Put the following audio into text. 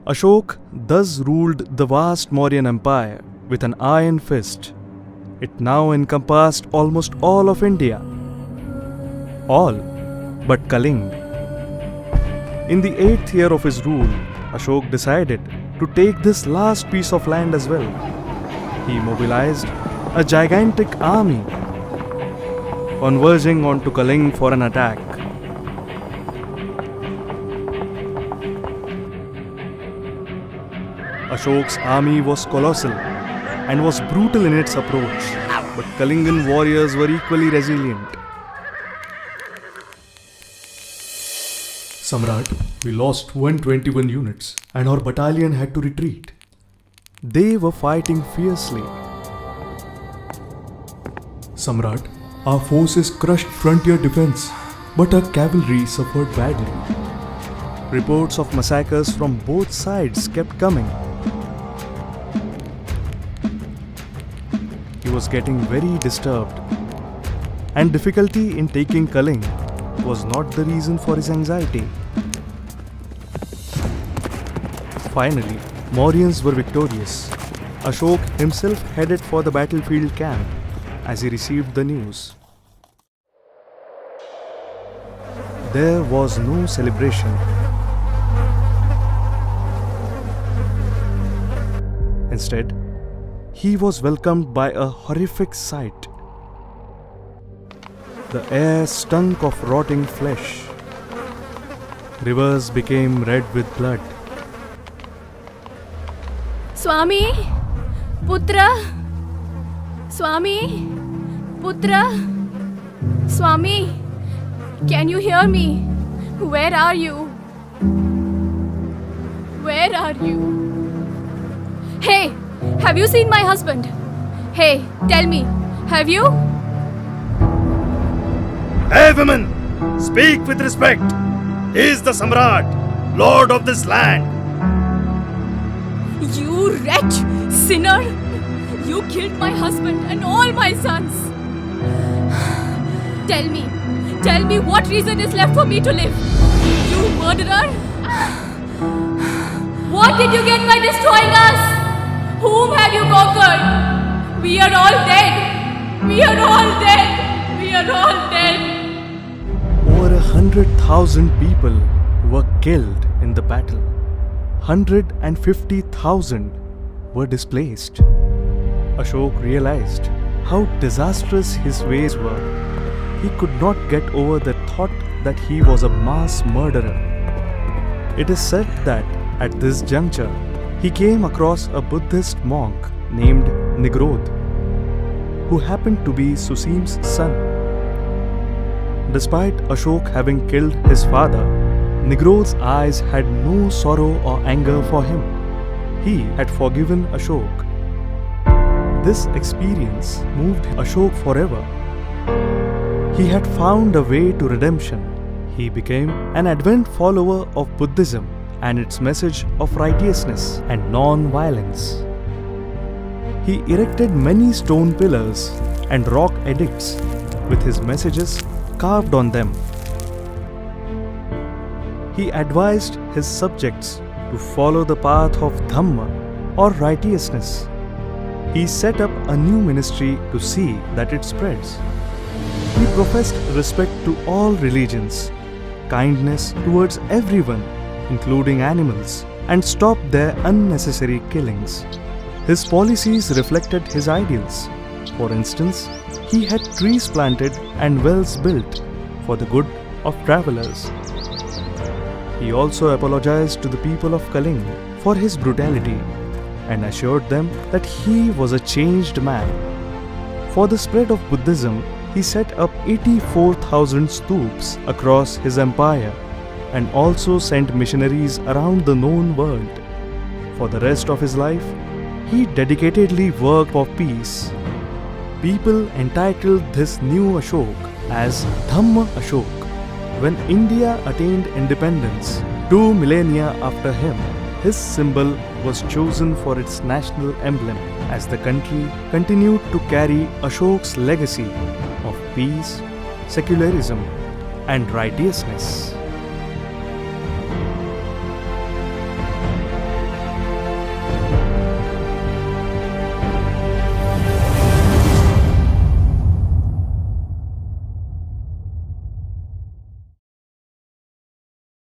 Ashok thus ruled the vast Mauryan Empire with an iron fist. It now encompassed almost all of India. All but Kaling. In the 8th year of his rule, Ashok decided to take this last piece of land as well. He mobilized a gigantic army, converging onto Kaling for an attack. Ashok's army was colossal and was brutal in its approach, but Kalingan warriors were equally resilient. Samrat, we lost 121 units and our battalion had to retreat. They were fighting fiercely. Samrat, our forces crushed frontier defense, but our cavalry suffered badly. Reports of massacres from both sides kept coming. He was getting very disturbed, and difficulty in taking Kaling was not the reason for his anxiety. Finally, Mauryans were victorious. Ashok himself headed for the battlefield camp as he received the news. There was no celebration. Instead, he was welcomed by a horrific sight. The air stunk of rotting flesh. Rivers became red with blood. Swami, Putra, Swami, Putra, Swami, can you hear me? Where are you? Where are you? Hey, have you seen my husband? Hey, tell me, have you? Hey women, speak with respect. He is the Samrat, lord of this land. You wretch, sinner! You killed my husband and all my sons. Tell me what reason is left for me to live? You murderer! What did you get by destroying us? Whom have you conquered? We are all dead. We are all dead. We are all dead. Over 100,000 people were killed in the battle. 150,000 were displaced. Ashok realized how disastrous his ways were. He could not get over the thought that he was a mass murderer. It is said that at this juncture, he came across a Buddhist monk named Nigrodh, who happened to be Susim's son. Despite Ashok having killed his father, Nigrodh's eyes had no sorrow or anger for him. He had forgiven Ashok. This experience moved Ashok forever. He had found a way to redemption. He became an advent follower of Buddhism and its message of righteousness and non-violence. He erected many stone pillars and rock edicts with his messages carved on them. He advised his subjects to follow the path of Dhamma or righteousness. He set up a new ministry to see that it spreads. He professed respect to all religions, kindness towards everyone, including animals, and stopped their unnecessary killings. His policies reflected his ideals. For instance, he had trees planted and wells built for the good of travelers. He also apologized to the people of Kaling for his brutality and assured them that he was a changed man. For the spread of Buddhism, he set up 84,000 stupas across his empire and also sent missionaries around the known world. For the rest of his life, he dedicatedly worked for peace. People entitled this new Ashok as Dhamma Ashok. When India attained independence, 2 millennia after him, his symbol was chosen for its national emblem as the country continued to carry Ashok's legacy of peace, secularism, and righteousness.